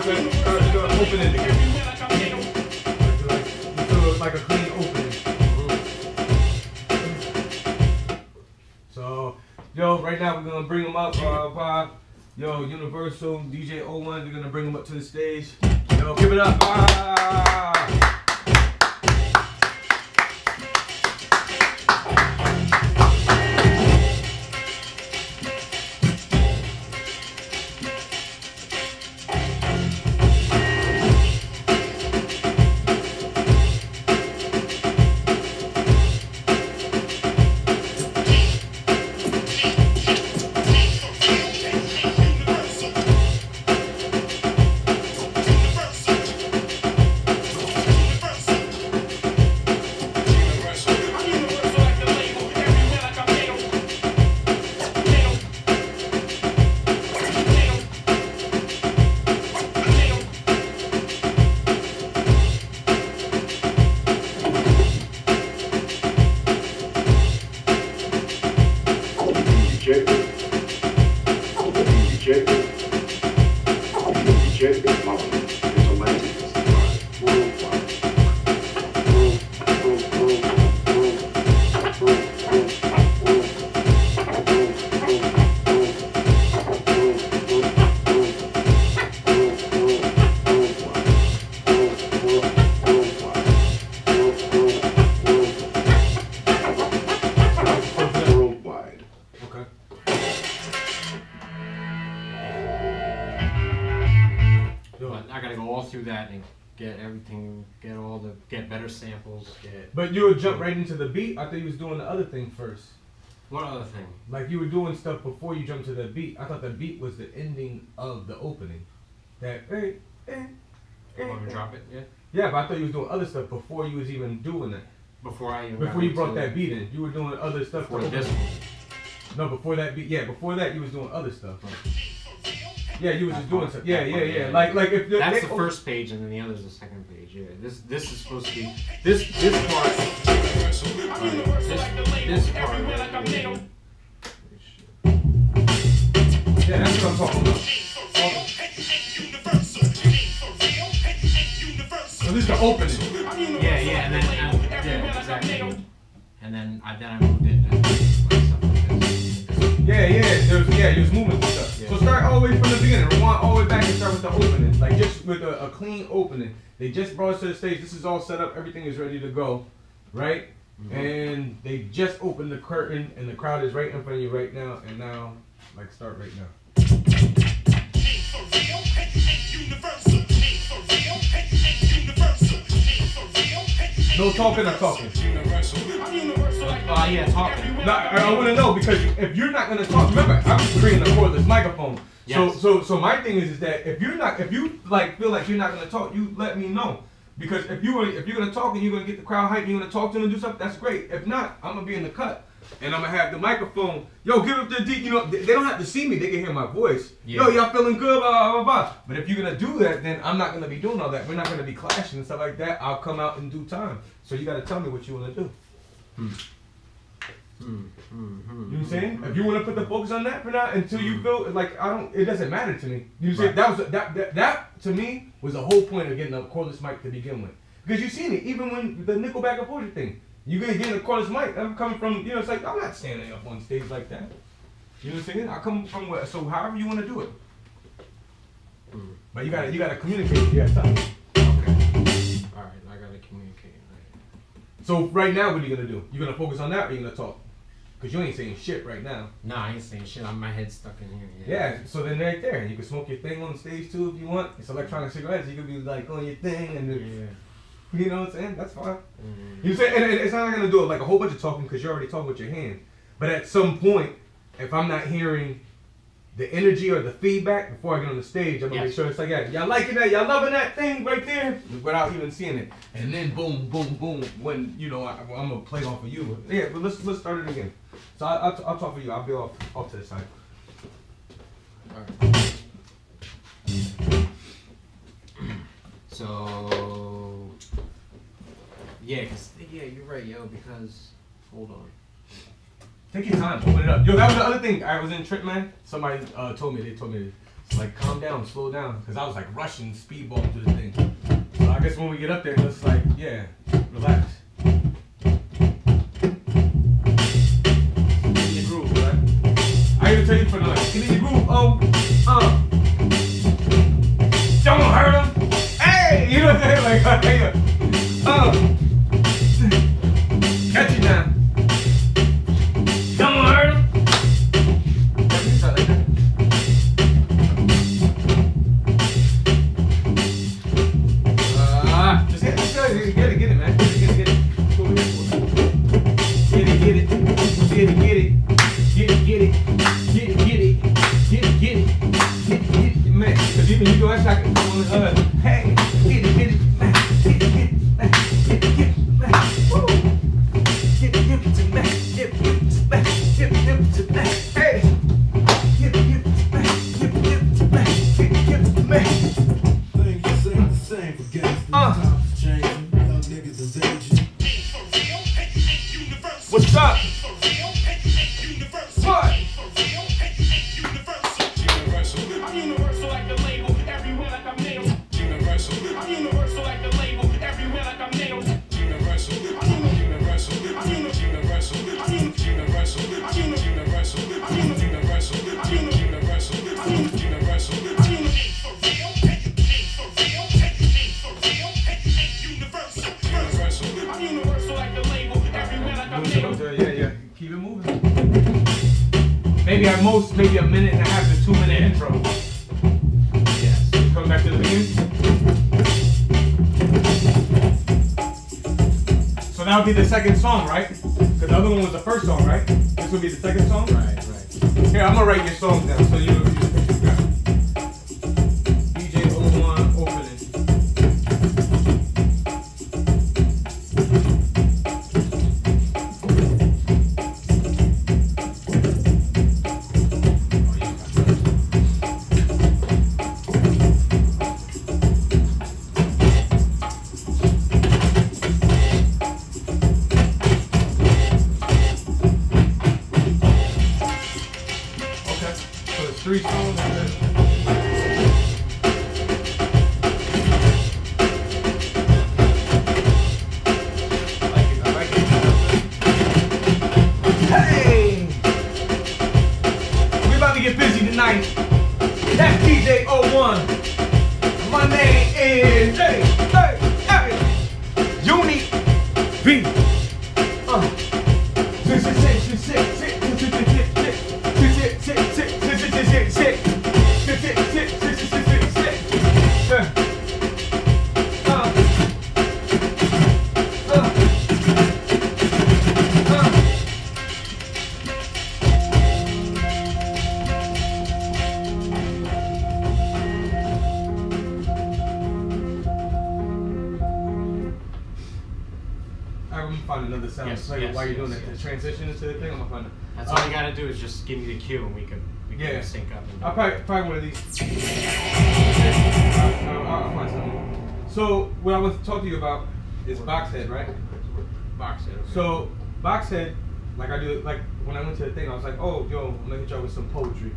opening again. So like a clean opening. So, yo, right now we're gonna bring them up. Yo, Universal, DJ O-Wan, we're gonna bring them up to the stage. Yo, give it up. Get better samples. But you would jump right into the beat. I thought you was doing the other thing first. What other thing? Like you were doing stuff before you jumped to the beat. I thought the beat was the ending of the opening. That Want to drop it? Yeah. Yeah, but I thought you was doing other stuff before you was even doing that. Before you brought that beat in, you were doing other stuff. Before this one. No, before that beat. Yeah, before that you was doing other stuff. Yeah, you was just doing stuff. Yeah. Like if that's the first page, and then the other's the second page. Yeah, this is supposed to be this part. This part. Yeah, that's what I'm talking about. So this is the opening. Yeah, and then exactly. And then I moved into like stuff like this. You was moving with stuff. Yeah. So start all the way from the beginning. Rewind all the way back and start with the opening. Like just with a clean opening. They just brought us to the stage. This is all set up. Everything is ready to go. Right? Mm-hmm. And they just opened the curtain and the crowd is right in front of you right now. And now, like start right now. No talking or talking? Yeah, talking. I want to know because if you're not gonna talk, remember I'm bringing a cordless microphone. Yes. So my thing is that if you like feel like you're not gonna talk, you let me know. Because if you're gonna talk and you're gonna get the crowd hyped, you're gonna talk to them and do something, that's great. If not, I'm gonna be in the cut and I'm gonna have the microphone. Yo, give it the deep. You know, they don't have to see me; they can hear my voice. Yeah. Yo, y'all feeling good? Blah blah blah. But if you're gonna do that, then I'm not gonna be doing all that. We're not gonna be clashing and stuff like that. I'll come out in due time. So you gotta tell me what you wanna do. You know what I'm saying? If you want to put the focus on that for now until you feel like it doesn't matter to me. You know what I'm saying? That to me was the whole point of getting a cordless mic to begin with. Because you've seen it, even when the Nickelback and Poetry thing. You're gonna get a cordless mic. I'm coming from, it's like I'm not standing up on stage like that. You know what I'm saying? I come from where, so however you want to do it. But you gotta communicate. Yeah, stop. Okay. All right, I gotta communicate. So right now, what are you gonna do? You gonna focus on that, or you gonna talk? Cause you ain't saying shit right now. No, I ain't saying shit. My head's stuck in here. Yeah. So then right there, you can smoke your thing on stage too if you want. It's electronic cigarettes. You can be like on your thing and you know what I'm saying? That's fine. You say, and it's not gonna do it like a whole bunch of talking because you're already talking with your hands. But at some point, if I'm not hearing the energy or the feedback before I get on the stage, I'm gonna make sure it's like, y'all liking that? Y'all loving that thing right there? Without even seeing it. And then boom, boom, boom. When I'm gonna play off of you. Yeah, but let's start it again. So I'll talk for you. I'll be off to the side. All right. So you're right, yo. Because hold on. Take your time. Open it up. Yo, that was the other thing. I was in Trip, man. Somebody told me. like calm down, slow down, because I was like rushing speedball through the thing. So I guess when we get up there, it's like, yeah, relax. Get in your groove, right? I even tell you for the like, get in your groove, don't hurt him. Hey, you know what I'm saying? Like, catch it now. Don't hurt him. Just get it, man. Get it. That's what we're here for. Get it. Man, because even you go that shot, hey, get it, man. Get it, man. Woo. Get it to man. Get it to man. Hey. Get it to man. Things ain't the same for gangsters. Times changing. Young niggas is aging. What's up? What? I'm universal like the label, everywhere like I'm nailed. Universal. I'm universal like the label, everywhere like I'm nailed. Universal. I'm universal. I'm universal. I'm universal. I'm universal. I'm universal. I'm universal. I'm universal. I'm universal. I'm universal like the label, everywhere like I'm nailed. Yeah. Keep it moving. Maybe at most, maybe a minute and a half to 2 minute intro. Yes. Come back to the beginning. So that would be the second song, right? Because the other one was the first song, right? This would be the second song? Right. Here, I'm gonna write your songs down so you got DJ O-Wan opening. Three songs and then I like it. Hey! We're about to get busy tonight. That's DJ O-Wan. My name is Uni V. I'm gonna find another sound while you're doing that. The transition into the thing, I'm gonna find it. That's all you gotta do is just give me the cue and we can sync up. And I'll probably one of these. I'll find something. So what I want to talk to you about is box head, right? Box head. Okay. So box head, like I do, like when I went to the thing, I was like, oh, yo, I'm gonna hit y'all with some poetry,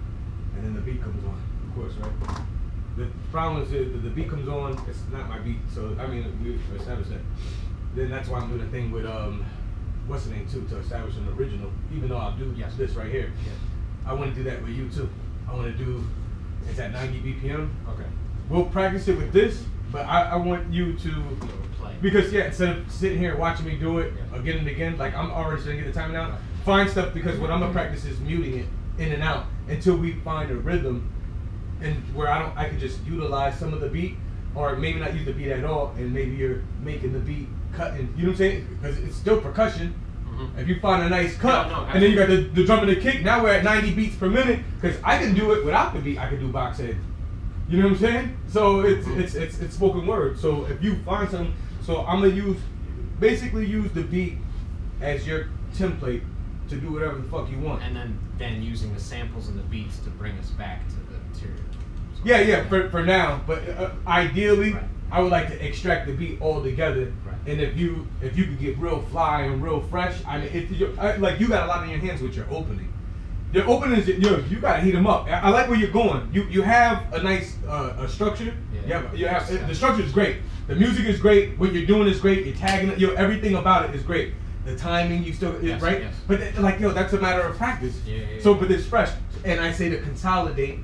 and then the beat comes on, of course, right? The problem is that the beat comes on, it's not my beat, so I mean we established that. Then that's why I'm doing a thing with what's the name too, to establish an original. Even though I'll do this right here, I want to do that with you too. I want to do it's at 90 BPM. Okay. We'll practice it with this, but I want you to play because instead of sitting here watching me do it again and again, like I'm already going to get the timing out. Find stuff because what I'm gonna practice is muting it in and out until we find a rhythm, and where I can just utilize some of the beat, or maybe not use the beat at all, and maybe you're making the beat cutting, you know what I'm saying? Because it's still percussion. If you find a nice cut, and then you got the drum and the kick, now we're at 90 beats per minute, because I can do it without the beat, I can do box head. You know what I'm saying? So it's spoken word. So if you find something, so I'm gonna basically use the beat as your template to do whatever the fuck you want. And then using the samples and the beats to bring us back to the material. So Yeah, for now, but ideally, I would like to extract the beat all together. And if you could get real fly and real fresh, I mean, like you got a lot in your hands with your opening. Your openings, you gotta heat them up. I like where you're going. You have a nice a structure. Yeah. You have the structure is great. The music is great. What you're doing is great. You're tagging it. Everything about it is great. The timing, you still right. Yes. But that's a matter of practice. So, but it's fresh. And I say to consolidate.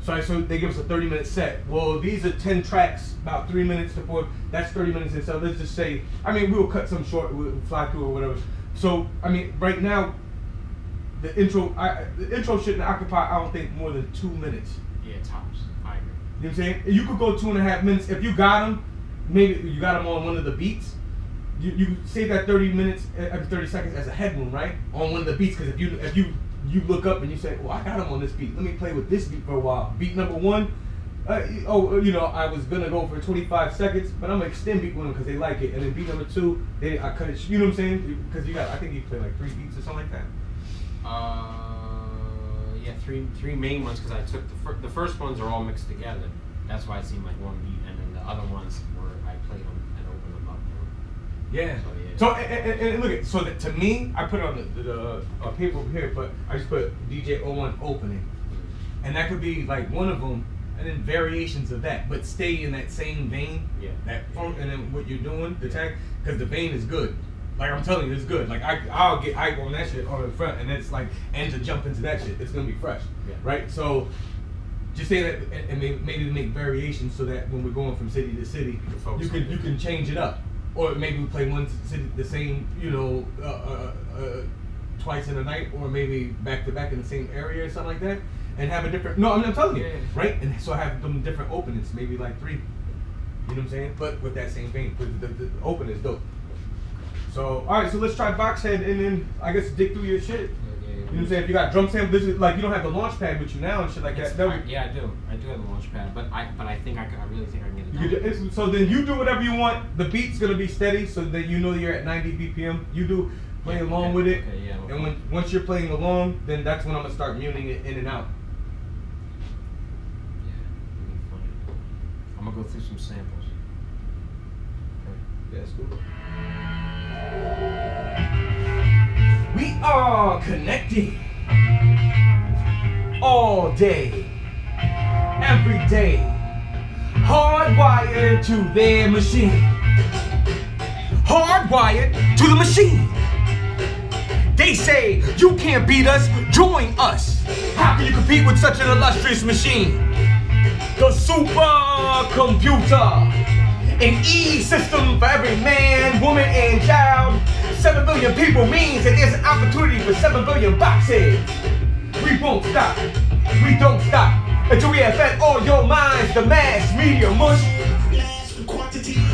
So they give us a 30-minute set. Well, these are 10 tracks, about 3 minutes to 4. That's 30 minutes in. So let's just say, I mean, we'll cut some short, we'll fly through or whatever. So, I mean, right now, the intro shouldn't occupy, I don't think, more than 2 minutes. Yeah, tops. I agree. You know what I'm saying? You could go 2.5 minutes. If you got them, maybe you got them on one of the beats. You save that 30 minutes, 30 seconds as a headroom, right? On one of the beats, because if you look up and you say, well, I got him on this beat. Let me play with this beat for a while. Beat number 1, I was gonna go for 25 seconds, but I'm gonna extend beat 1 because they like it. And then beat number 2, I cut it. You know what I'm saying? Because I think you play like 3 beats or something like that. Yeah, three main ones because I took the first ones are all mixed together. That's why it seemed like one beat, and then the other ones were I played them and opened them up. Yeah. So and look at to me, I put it on the paper over here, but I just put DJ O-Wan opening, and that could be like one of them, and then variations of that, but stay in that same vein. Yeah. That funk, and then what you're doing, the tag, because the vein is good. Like I'm telling you, it's good. Like I'll get hype on that shit on the front, and it's like, and to jump into that shit, it's gonna be fresh, right? So just say that, and maybe make variations so that when we're going from city to city, you can change it up, or maybe we play one city the same, twice in a night, or maybe back to back in the same area or something like that, and have a different. No, I'm telling you, right? And so I have them different openings, maybe like 3. You know what I'm saying? But with that same vein, the open is dope. So, all right, so let's try box head and then I guess dig through your shit. You know what I'm saying? If you got drum sample, this is like you don't have the launch pad with you now and shit like that. Yeah, I do. I do have the launch pad, but I really think I can get it done. So then you do whatever you want. The beat's gonna be steady, so that you know you're at 90 BPM. You play along with it, and once you're playing along, then that's when I'm gonna start muting it in and out. Yeah, let me find it. I'm gonna go through some samples. Okay. Yeah, that's cool. We are connecting all day, every day, hardwired to their machine, hardwired to the machine. They say you can't beat us, join us. How can you compete with such an illustrious machine? The supercomputer, an E-system for every man, woman, and child. 7 billion people means that there's an opportunity for 7 billion boxes. We won't stop, we don't stop, until we have fed all your minds the mass media mush.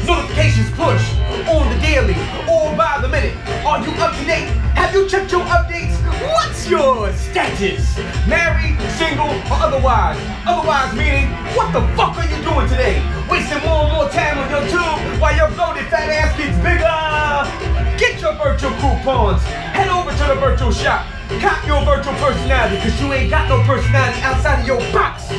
Notifications push on the daily or by the minute. Are you up to date? Have you checked your updates? What's your status? Married, single, or otherwise? Otherwise meaning, what the fuck are you doing today? Wasting more and more time on your tube while your bloated fat ass gets bigger. Get your virtual coupons. Head over to the virtual shop. Cop your virtual personality, cause you ain't got no personality outside of your box.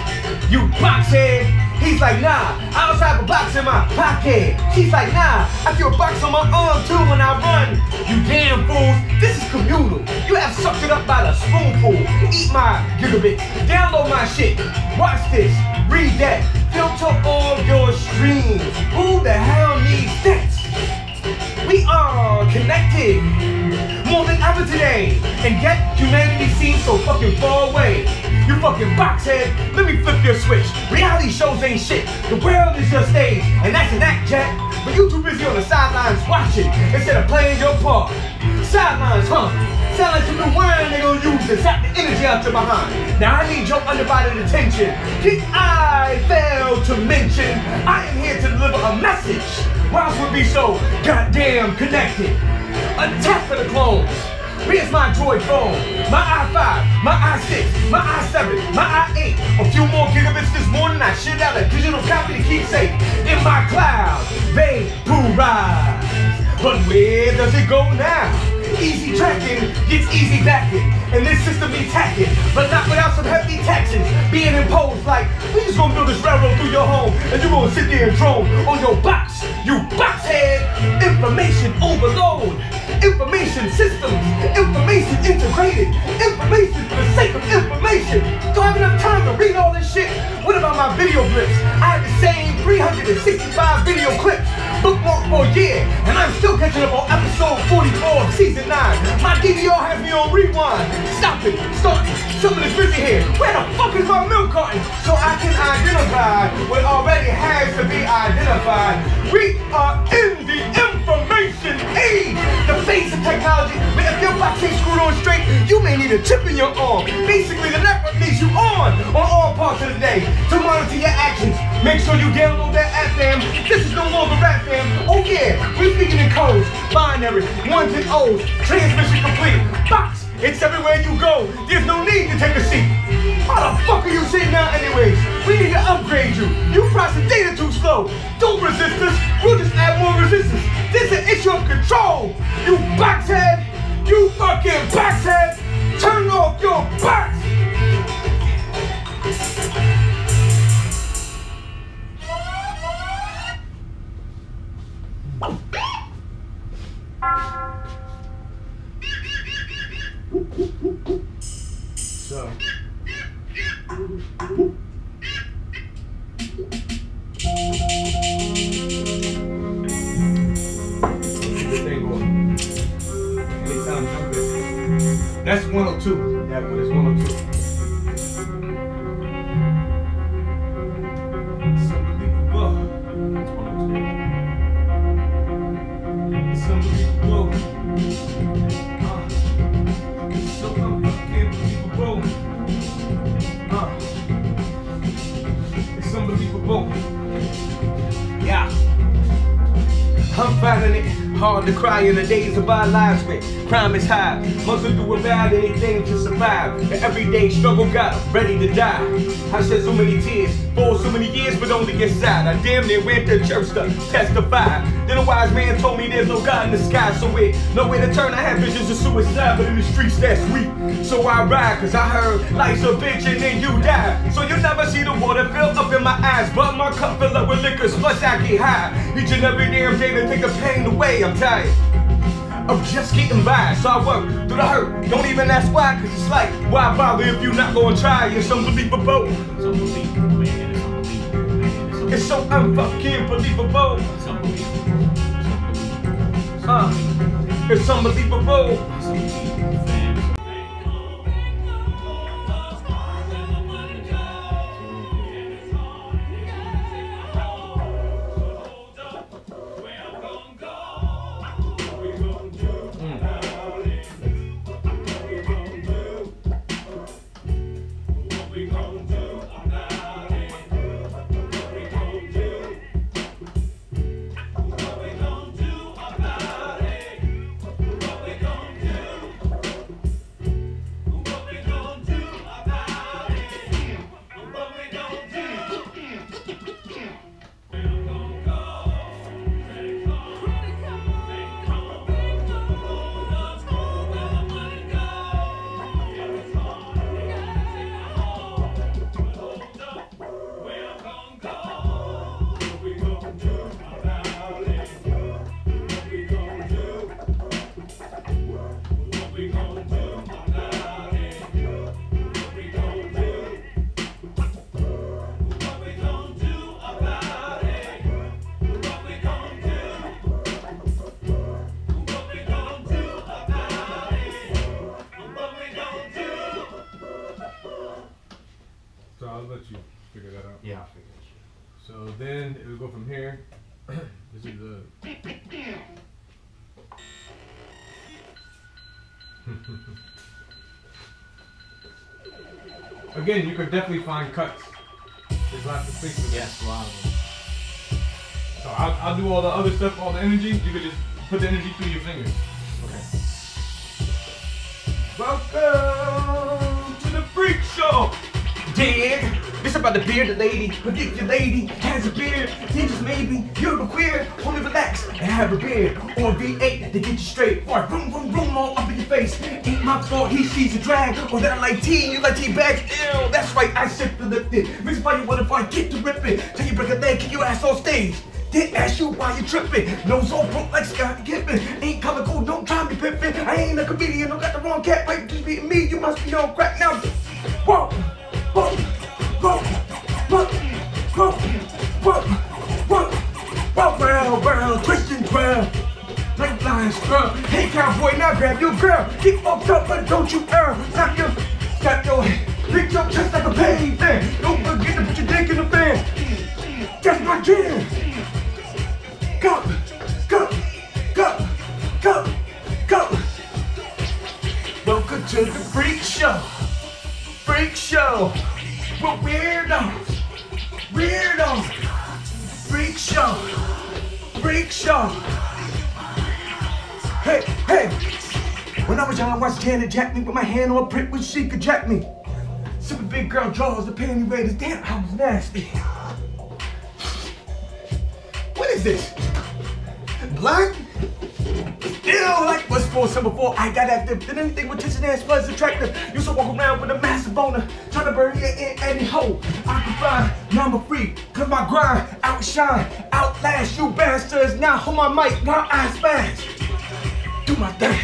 You box head. He's like, nah, I also have a box in my pocket. She's like, nah, I feel a box on my arm too when I run. You damn fools, this is communal. You have sucked it up by the spoonful. Eat my gigabits, download my shit. Watch this, read that, filter all your streams. Who the hell needs that? We are connected more than ever today, and yet humanity seems so fucking far away. You fucking boxhead, let me flip your switch. Reality shows ain't shit, the world is your stage, and that's an act, Jack. But you too busy on the sidelines watching instead of playing your part. Sidelines, huh? Sound like some new word they gonna use to zap the energy out your behind. Now I need your undivided attention. I failed to mention I am here to deliver a message. Why else would be so goddamn connected? Attack for the clones. Here's my Droid phone, my i5, my i6, my i7, my i8. A few more gigabits this morning, I shit out a digital copy to keep safe. In my cloud, vaporize. But where does it go now? Easy tracking gets easy backing, and this system needs hacking, but not without some hefty taxes being imposed. Like, we just gonna build this railroad through your home, and you gonna sit there and drone on your box, you boxhead. Information overload, information systems, information integrated, information for the shit. Don't have enough time to read all this shit. What about my video clips? I have the same 365 video clips bookmarked for a year, and I'm still catching up on episode 44 of season 9. My DVR has me on rewind. Stop it, start it. Something is missing here. Where the fuck is my milk carton? So I can identify what already has to be identified. We are in the information age, the face of technology. But if your box ain't screwed on straight, you may need a chip in your arm. Basically, the network needs you on all parts of the day to monitor your actions. Make sure you download that app, fam. This is no longer rap, fam. Oh yeah, we're speaking in codes, binary, ones and O's, transmission complete. Box. It's everywhere you go. There's no need to take a seat. How the fuck are you sitting down anyways? We need to upgrade you. You process data too slow. Don't resist us. We'll just add more resistance. This is an issue of control. You boxhead. You fucking boxhead. Turn off your box. So, keep the thing going. Anytime jump it. That's 102. That one is 102. It's unbelievable. That's 102. It's unbelievable. So unbelievable. It's unbelievable. Yeah. I'm finding it hard to cry in the days of our lives when crime is high. Must do about anything to survive. The everyday struggle got ready to die. I shed so many tears for so many years, but only inside. I damn near went to church to testify. Then a wise man told me there's no God in the sky, so with nowhere to turn, I had visions of suicide, but in the streets that's weak. So I ride, cause I heard life's a bitch and then you die. So you never see the water fill up in my eyes, but my cup fill up with liquor, plus I get high. Each and every damn day to take the pain away. I'm tired of just getting by, so I work through the hurt. Don't even ask why, cause it's like, why bother if you're not gonna try? It's unbelievable. It's unbelievable, man. It's unbelievable. It's so unfucking believable. It's unbelievable. It's unbelievable. So I'll let you figure that out. Yeah, I'll figure it out. So then it will go from here. This is the. Again, you could definitely find cuts. There's lots of spaces. Yes, a lot of them. So I'll do all the other stuff, all the energy. You could just put the energy through your fingers. Okay. Welcome to the freak show. Dig. This about the bearded lady. Predict your lady has a beard. Then just maybe you're a queer. Only relax and have a beard. Or a V8 to get you straight. Or boom, boom, boom all up in your face. Ain't my fault he sees a drag. Or that I like tea and you like tea bags. Ew, that's right, I sip the lifted. Reason why you wanna fight, get to ripping. Till you break a leg, kick your ass on stage. Didn't ask you why you tripping. Nose all broke like Scott Kippin. Ain't comical, don't try me pimpin'. I ain't a comedian, don't got the wrong cat. Right, just beating me, you must be on crack now. whoa, whoa, whoa, whoa, whoa, whoa, whoa, whoa, round, round, twisting round. Like lion scrub. Hey cowboy, now grab your girl. Keep fucked up, but don't you err. Stop your lick your chest like a pavement. Don't forget to put your dick in the fan. That's my jam. Go, go, go, go, go. Welcome to the freak show. Freak show. We're weirdos. Weirdos. Freak show. Freak show. Hey, hey. When I was young, I watched Janet jack me with my hand on a prick when she could jack me. Sipping big girl draws, the panty raiders. Damn, I was nasty. What is this? Black? Still like what's for some before I got active. Then anything with tits and ass was attractive. Used to walk around with a massive boner, trying to bury it in any hole I could find. Now I'm free, cause my grind outshine, outlast you bastards. Now hold my mic, now I smash. Do my thing.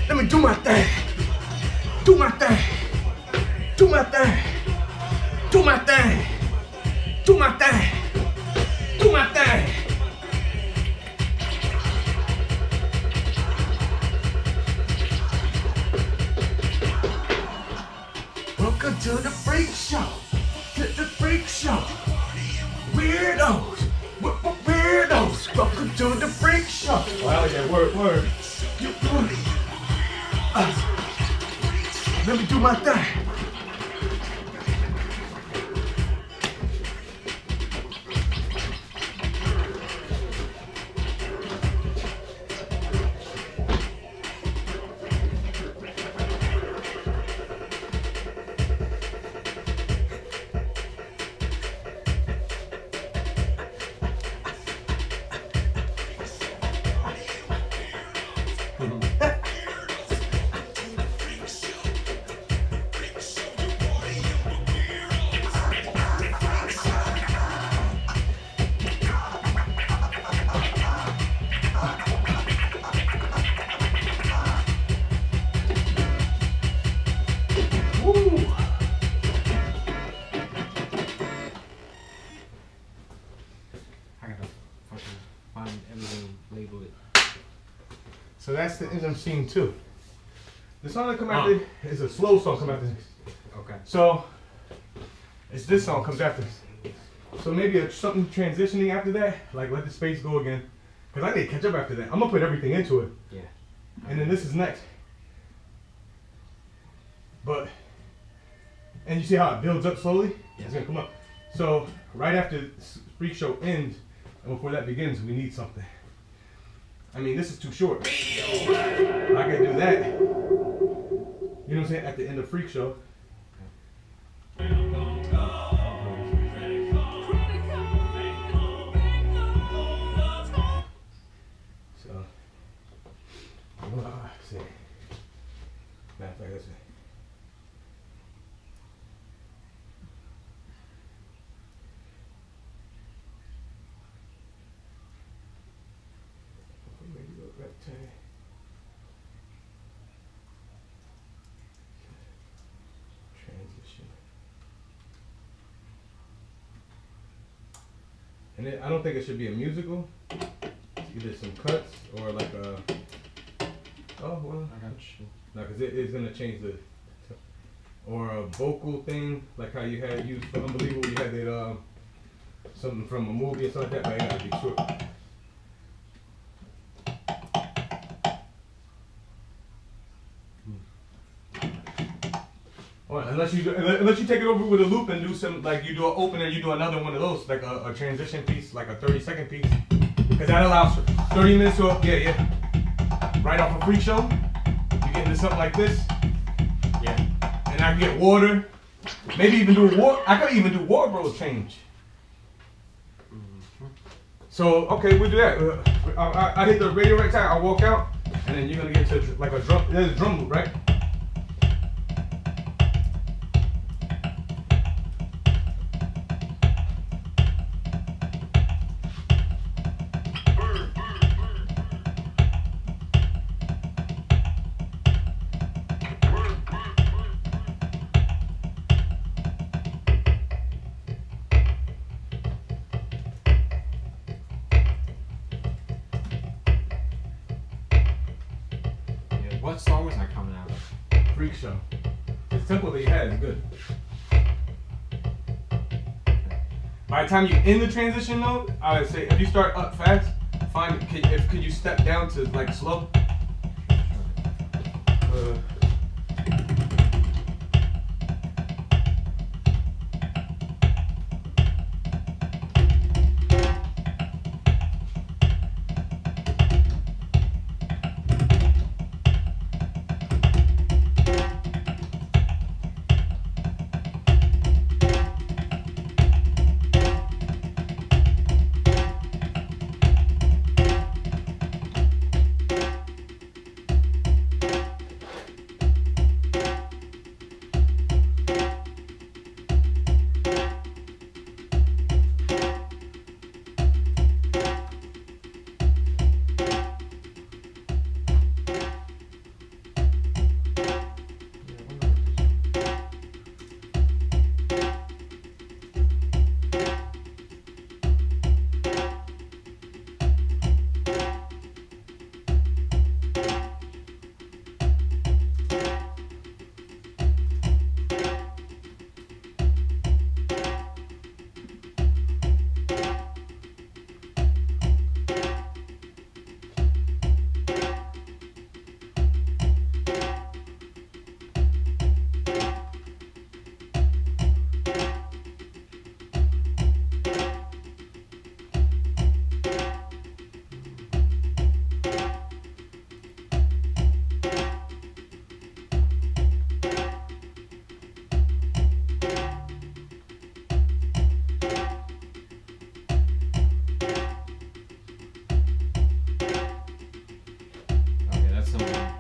Let me do my thing. Do my thing. Do my thing. Do my thing. Do my thing. Do my thing. Welcome to the freak show. To the freak show. Weirdos. Weirdos. Welcome to the freak show. Wow, yeah, word. Let me do my thing. So that's the end of scene 2. The song that comes after is a slow song come after this. Okay. So it's this song comes after. So maybe something transitioning after that, like let the space go again. Cause I need to catch up after that. I'm gonna put everything into it. Yeah. And then this is next. And you see how it builds up slowly? Yeah. It's gonna come up. So right after Freak Show ends, and before that begins, we need something. I mean, this is too short. I can do that. You know what I'm saying? At the end of Freak Show. So, see. Matter of fact, let's see. Transition. And I don't think it should be a musical. It's either some cuts or like a. Oh well. I got you. No, because it is gonna change the. Or a vocal thing, like how you had used for Unbelievable. You had that something from a movie or something like that, but it gotta be short. Unless you take it over with a loop and do some, like you do an opener, you do another one of those, like a transition piece, like a 30-second piece, because that allows for 30 minutes to right off a Freak Show. You get into something like this, and I can get water, maybe even do I could even do wardrobe change. So okay, we'll do that. I hit the radio right time, I walk out, and then you're gonna get to like a drum. There's a drum loop, right? What song was I coming out of? Freak Show. The tempo that you had is good. By the time you're in the transition mode, I would say if you start up fast, could you step down to like slow?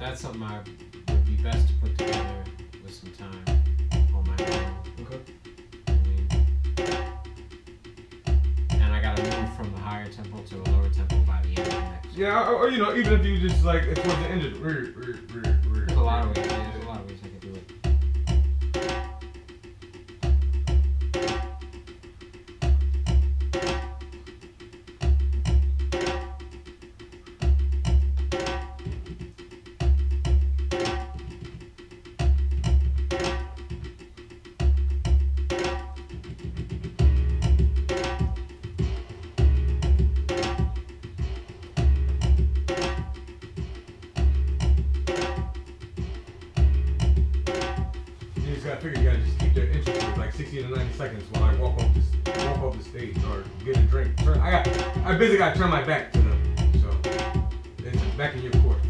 That's something I would be best to put together with some time on my own. Okay. I mean, and I gotta move from the higher tempo to a lower tempo by the end of the mix. Yeah, or you know, even if you just like it's towards the end of it. There's a lot of ways. There's a lot of ways I could do it. I figured you gotta just keep their interest for like 60 to 90 seconds while I walk off the stage or get a drink. I basically gotta turn my back to them, so it's back in your court.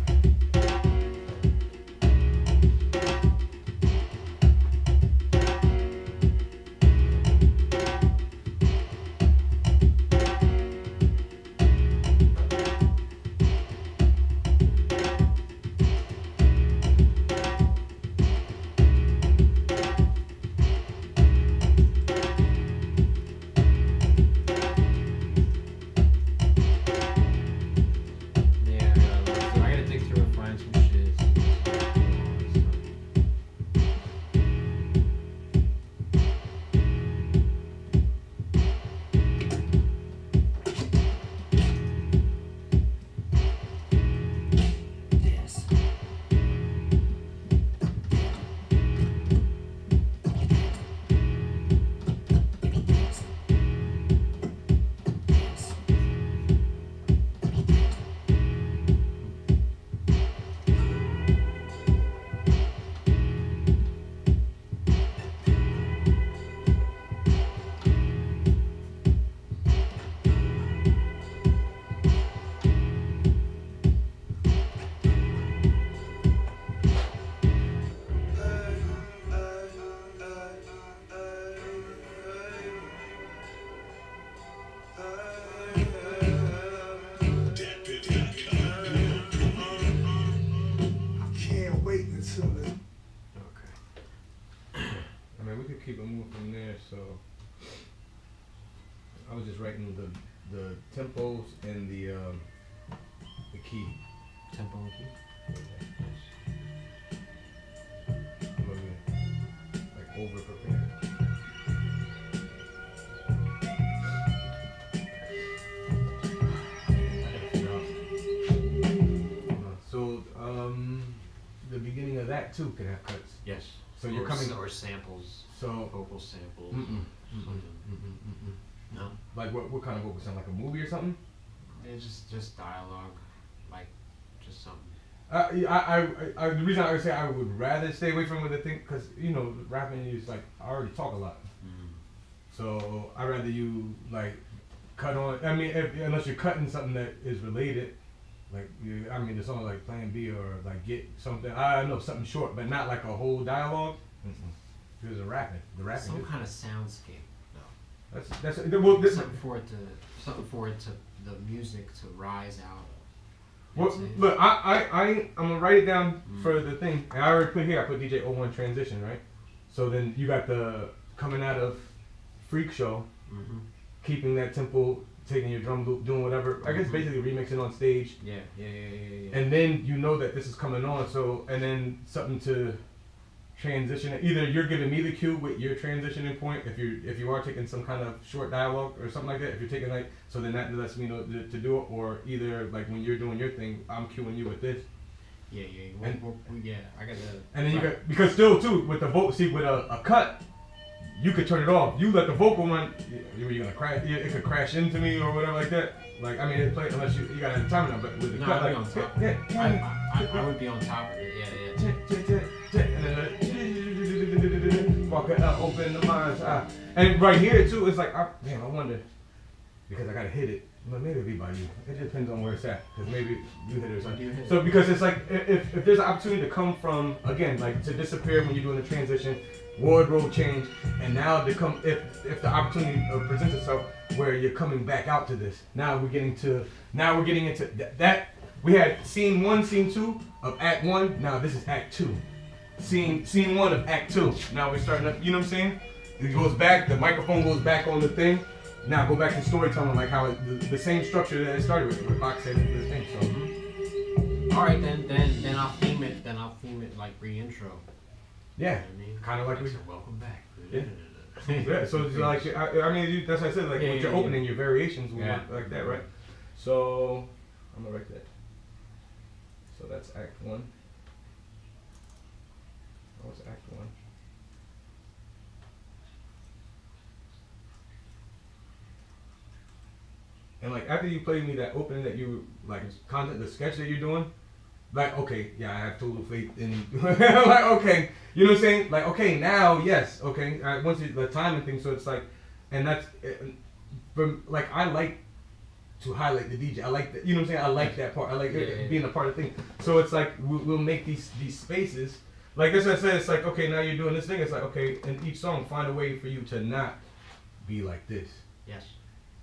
Keep it moving from there. So I was just writing the tempos and the key. Tempo and key. I'm gonna like over prepare. So the beginning of that too could have cuts. Yes. So you're coming or samples. So vocal samples. No. Like what kind of vocal sound? Like a movie or something? It's just dialogue, like just something. The reason I would say I would rather stay away from the thing, because you know, rapping is like I already talk a lot, so I'd rather you like cut on. I mean, unless you're cutting something that is related, like I mean, the song like Plan B or like Get something. I don't know, something short, but not like a whole dialogue. Because the rapping, some kind of soundscape. No. That's something for it to the music to rise out. Well, look, I'm gonna write it down for the thing. And I already put here. I put DJ O-Wan transition, right? So then you got the coming out of Freak Show, keeping that tempo, taking your drum loop, doing whatever. I guess basically remixing on stage. Yeah. And then you know that this is coming on. So and then something to transition. Either you're giving me the cue with your transitioning point, if you are taking some kind of short dialogue or something like that. If you're taking like, so then that lets me know to do it, or either like when you're doing your thing, I'm cueing you with this. Yeah. I got that. And then you got, because still too with the vocal, see with a cut, you could turn it off. You let the vocal run. You're gonna crash. It could crash into me or whatever like that. Like I mean, it play unless you gotta have the timing on. But with the cut, I'd like be on top. I would be on top of it. Yeah. And then walk it up, open the mind's eye. And right here too, it's like, I wonder, because I gotta hit it. But maybe it'll be by you. It just depends on where it's at, because maybe you hit it or something. So because it's like, if there's an opportunity to come from, again, like to disappear when you're doing the transition, wardrobe change, and now to come, if the opportunity presents itself where you're coming back out to this, now we're getting into that. We had scene 1, scene 2 of Act 1. Now this is Act 2. Scene 1 of Act 2. Now we're starting up. You know what I'm saying? It goes back. The microphone goes back on the thing. Now go back to storytelling, like how the same structure that it started with box and this thing. So. All right, then I'll theme it. Then I'll theme it like re-intro. Yeah. You know what I mean? Kind of like welcome back. Yeah. So it's like I mean that's what I said. Like with your opening, your variations will work like that, right? So I'm gonna write that. So that's Act 1. That was Act 1. And like after you played me that opening that you like content, the sketch that you're doing, like okay, yeah, I have total faith in like okay, you know what I'm saying? Like okay, now yes, okay, once the timing thing, so it's like, and that's from like I like to highlight the DJ. I like that, you know what I'm saying? I like that part. I like being a part of the thing. So it's like we'll make these spaces. Like that's what I said. It's like okay, now you're doing this thing. It's like okay, in each song, find a way for you to not be like this. Yes.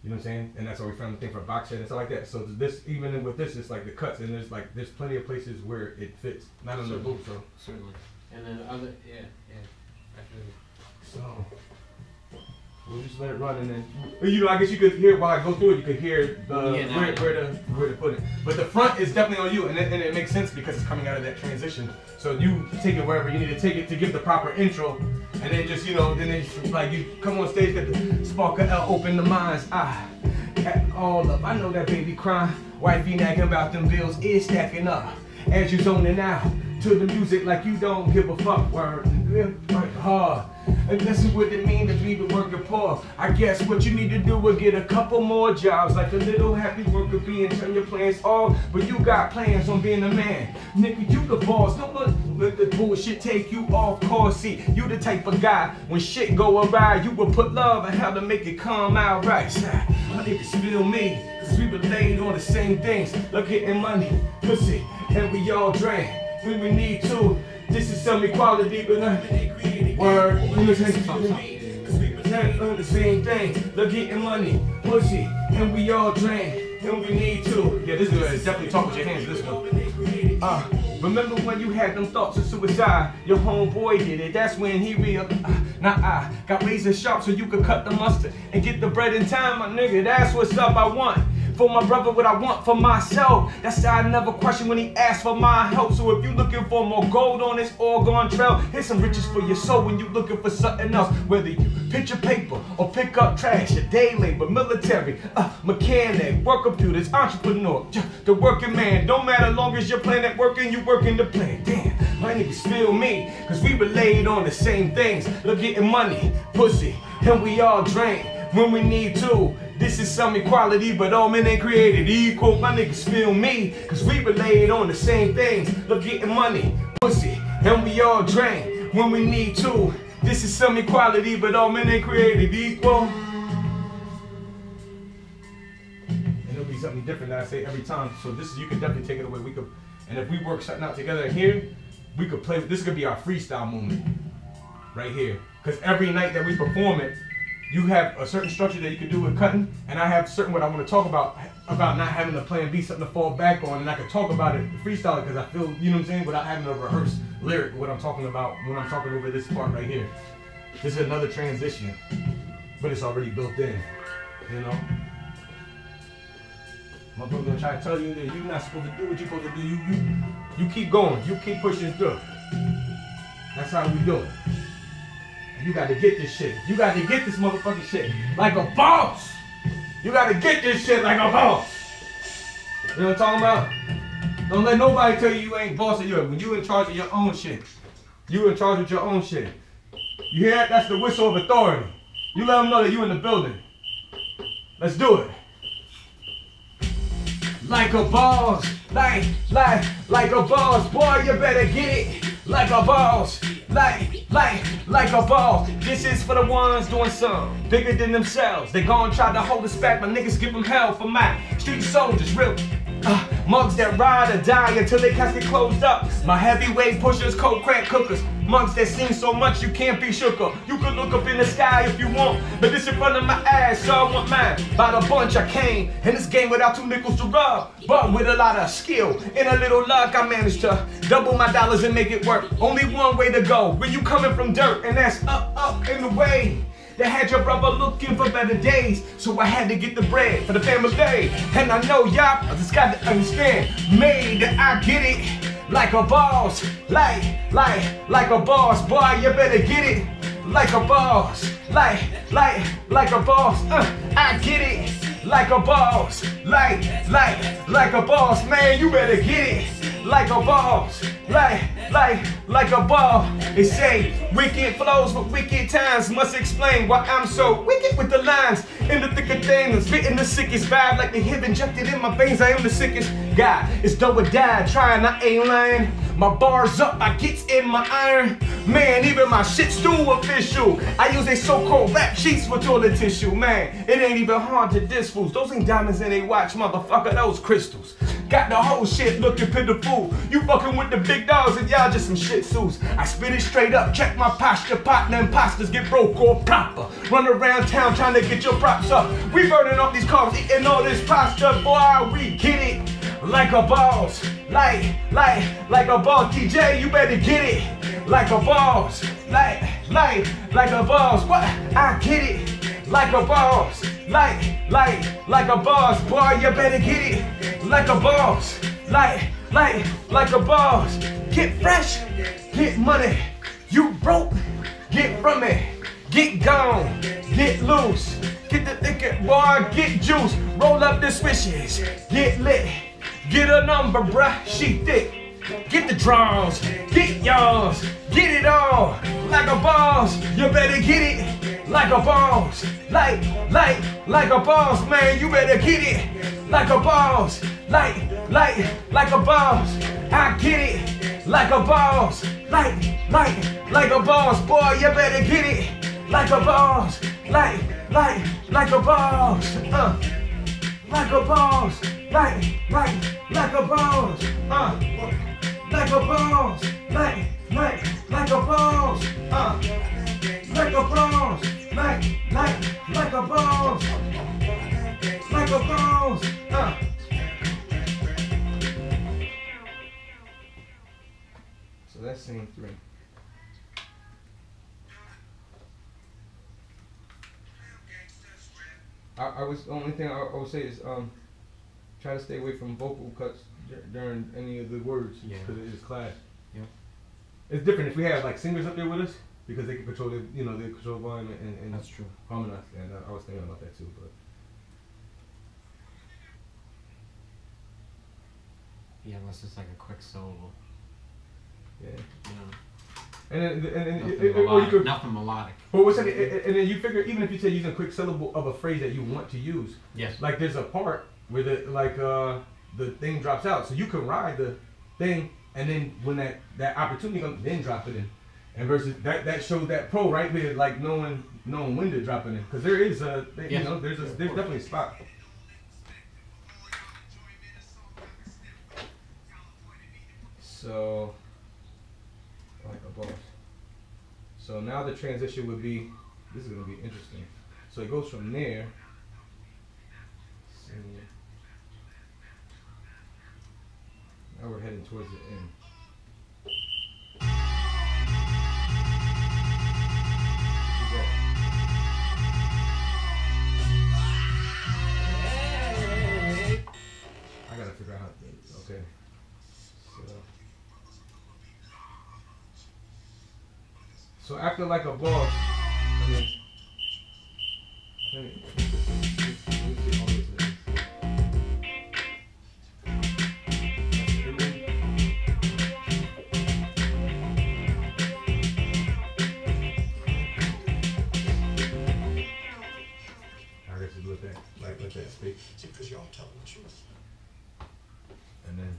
You know what I'm saying? And that's why we found the thing for box set and stuff like that. So this, even with this, it's like the cuts, and there's plenty of places where it fits. Not on the loop, so. Certainly. And then other, yeah. Definitely. So we'll just let it run, and then you know, I guess you could hear while I go through it. You could hear where to put it. But the front is definitely on you, and it makes sense because it's coming out of that transition. So you take it wherever you need to take it to give the proper intro, and then just like you come on stage, get the sparkle L, open the mind's eye. All up, I know that baby crying, wifey nagging about them bills is stacking up. As you zoning out to the music like you don't give a fuck, word hard. And this is what it means to be the worker poor. I guess what you need to do is get a couple more jobs, like a little happy worker bee, and turn your plans off. But you got plans on being a man, nigga. You the boss. Don't let the bullshit take you off course. See, you the type of guy when shit go awry, you will put love and how to make it come out right. My niggas feel me, cause we relate on the same things. Look, getting money, pussy, and we all drain when we need to. This is some equality, but word, you know what I'm saying? Cause we pretend on the same thing. Look, getting money, pussy, and we all drain when we need to. Yeah, this is definitely talk with your hands, this one. Remember when you had them thoughts of suicide? Your homeboy did it, that's when he realized, I got razor sharp so you could cut the mustard and get the bread in time, my nigga, that's what's up. I want for my brother what I want for myself. That's why I never question when he asked for my help. So if you looking for more gold on this Oregon trail, here's some riches for your soul when you looking for something else. Whether you pitch a paper or pick up trash, a day labor, military, mechanic, work computers, entrepreneur, the working man. Don't matter long as you're playing at working, you working the plan. Damn, My niggas feel me, cause we relate on the same things. Look, getting money, pussy, and we all drain when we need to. This is some equality, but all men ain't created equal. My niggas feel me, cause we relate on the same things. Look, getting money, pussy, and we all drain when we need to. This is some equality, but all men ain't created equal. And it'll be something different that I say every time. So this is, you can definitely take it away. We could, and if we work something out together here, we could play. This could be our freestyle moment right here. Cause every night that we perform it, you have a certain structure that you can do with cutting, and I have certain what I want to talk about not having a plan B, something to fall back on, and I can talk about it, freestyle it, because I feel, you know what I'm saying, without having a rehearsed lyric, what I'm talking about when I'm talking over this part right here. This is another transition, but it's already built in, you know? My brother gonna try to tell you that you're not supposed to do what you're supposed to do. You keep going, you keep pushing through. That's how we do it. You got to get this shit. You got to get this motherfucking shit like a boss. You got to get this shit like a boss. You know what I'm talking about? Don't let nobody tell you ain't boss of yours. When you in charge of your own shit, you in charge of your own shit. You hear that? That's the whistle of authority. You let them know that you in the building. Let's do it. Like a boss, like a boss. Boy, you better get it like a boss. Like a boss. This is for the ones doing something bigger than themselves. They gon' try to hold us back, but niggas give them hell for my street soldiers, real mugs that ride or die until they casket closed up. My heavyweight pushers, cold crack cookers, mugs that sing so much you can't be shook up. You can look up in the sky if you want, but this in front of my ass, so I want mine. By the bunch I came in this game without 2 nickels to rub, but with a lot of skill and a little luck I managed to double my dollars and make it work. Only one way to go when you coming from dirt, and that's up in the way. They had your brother looking for better days, so I had to get the bread for the family. And I know y'all just got to understand, made that I get it like a boss, like a boss. Boy, you better get it like a boss, like a boss. I get it like a boss, like a boss. Man, you better get it like a boss, like a boss. They say wicked flows with wicked times. Must explain why I'm so wicked with the lines. In the thick of things, spitting the sickest vibe like the hip injected in my veins. I am the sickest guy. It's do or die, trying, I ain't lying. My bars up, I gets in my iron. Man, even my shit's too official. I use they so-called rap sheets for toilet tissue. Man, it ain't even hard to diss fools. Those ain't diamonds in they watch, motherfucker, those crystals. Got the whole shit looking pitiful. You fucking with the big dogs and y'all just some shit suits. I spit it straight up, check my posture. Partner imposters get broke or proper. Run around town trying to get your props up. We burning up these cars, eating all this pasta. Boy, we get it like a boss. Like a boss. DJ, you better get it like a boss. Like a boss. What? I get it like a boss. Like a boss. Boy, you better get it like a boss. Like a boss. Get fresh, get money. You broke, get from it. Get gone, get loose. Get the thicket, boy, get juice. Roll up the swishes, get lit. Get a number, bruh, she thick. Get the draws, get yours, get it all. Like a boss, you better get it like a boss. Like a boss, man, you better get it like a boss. Like a boss. I get it like a boss. Like a boss, boy, you better get it like a boss. Like a boss. Like a boss. Like a boss. Like a boss. Like a boss. Like a boss. Like a boss. Like a boss. So that's scene 3. I was, the only thing I would say is try to stay away from vocal cuts during any of the words, because it is clash. Yeah. It's different if we have like singers up there with us, because they can control the, they control volume and that's true. Harmonize. And I was thinking about that too, but yeah, unless it's like a quick solo. Yeah. And then Nothing or you could nothing melodic. But what's that? And then you figure even if you say using a quick syllable of a phrase that you want to use. Yes. Like there's a part where the thing drops out, so you can ride the thing, and then when that opportunity comes, then drop it in. And versus that shows that pro right there, like knowing when to drop it in, because there is a Yes. you know there's definitely a spot. So like a boss. So now the transition would be, this is gonna be interesting. So it goes from there. Now we're heading towards the end. I gotta figure out, okay. So after like a boss, let me get all this in. I guess just let that speak. Because y'all telling the truth. And then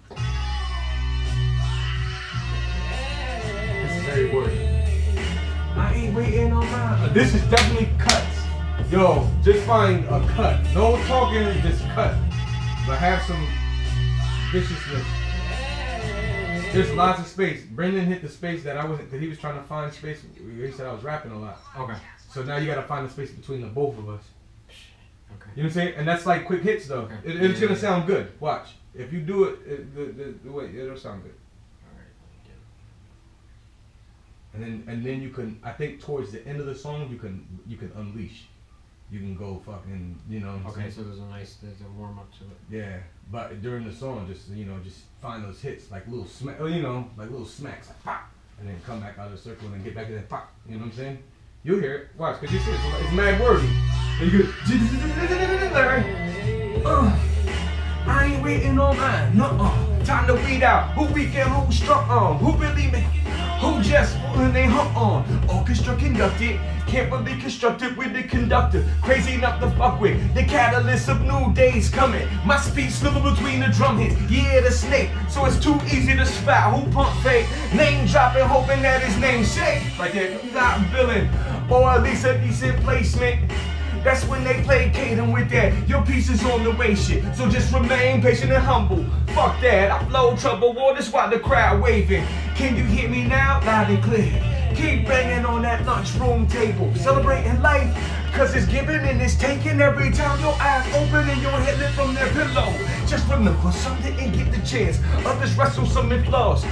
this is very wordy. I ain't waiting on mine. This is definitely cuts. Yo, just find a cut. No talking, just cut. But have some viciousness. There's lots of space. Brendan hit the space that I wasn't, because he was trying to find space. He said I was rapping a lot. Okay. So now you gotta find the space between the both of us. Okay. You know what I'm saying? And that's like quick hits though. Okay. It's gonna sound good. Watch. If you do it, the way, it'll sound good. And then you can, I think towards the end of the song you can unleash. You can go fucking, you know. Okay, so there's a warm up to it. Yeah, but during the song, just find those hits like little smack, like little smacks, like pop, and then come back out of the circle and then get back in that pop. You know what I'm saying? You'll hear it. Watch, cause you see it's mad wordy. And you go. I ain't waiting on mine. Nuh-uh. Time to weed out. Who weak and who strong? Who really make? Who just when they hump on? Orchestra conducted, can't believe constructed with the conductor. Crazy enough to fuck with, the catalyst of new days coming. My speech slipping between the drum hits, yeah, the snake. So it's too easy to spot who pump fake. Name dropping, hoping that his name shake. Right there, not villain, or at least a decent placement. That's when they placate him with that. Your piece is on the way shit. So just remain patient and humble. Fuck that, I blow trouble waters while the crowd waving. Can you hear me now? Loud and clear. Keep banging on that lunchroom table. Celebrating life, cause it's giving and it's taking every time your eyes open and your head lit from their pillow. Just remember something and get the chance. Others wrestle some in flaws.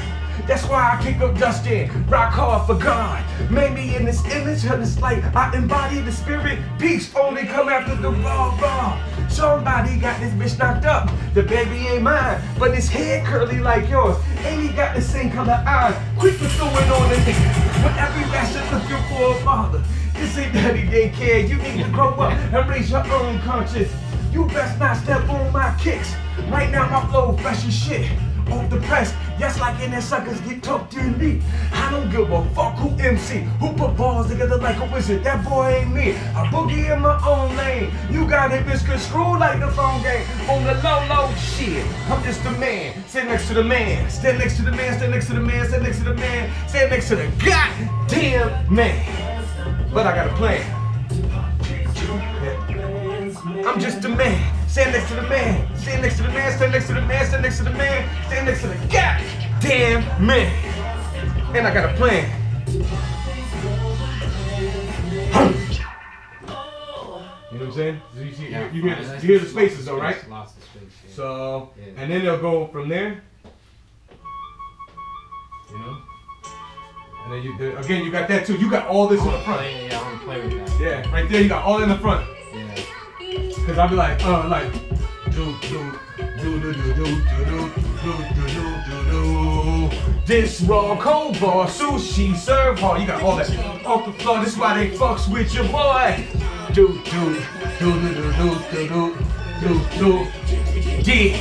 That's why I kick up dust in, rock hard for God. Made me in this image, and it's like I embody the spirit. Peace only come after the raw. Somebody got this bitch knocked up. The baby ain't mine, but his head curly like yours. Ain't he got the same color eyes? Quick to throw it on the nigga. When every bastard looking for a father. This ain't daddy daycare. You need to grow up and raise your own conscience. You best not step on my kicks. Right now my flow fresh as shit. Off the press, yes, like in that suckers get tucked in deep. I don't give a fuck who MC, who put balls together like a wizard. That boy ain't me. I boogie in my own lane. You got it misconstrued like the phone game. On the low shit, I'm just a man. Stand next to the man. Stand next to the man. Stand next to the man. Stand next to the man. Stand next to the goddamn man. But I got a plan. I'm just a man. Stand next to the man. Stand next to the man. Stand next to the man. Stand next to the man. Stand next to the goddamn man. And I got a plan. You know what I'm saying? So you see, Yeah, you hear the spaces though, right? Lots of space. Yeah. So, Yeah. and then they'll go from there. You know? And then again, you got that too. You got all this in the front. Yeah, I want to play with that. Yeah, right there, you got all in the front. Yeah. Cause I'll be like, this raw cold bar, sushi, serve hard. You got all that off the floor. This why they fucks with your boy. Yeah.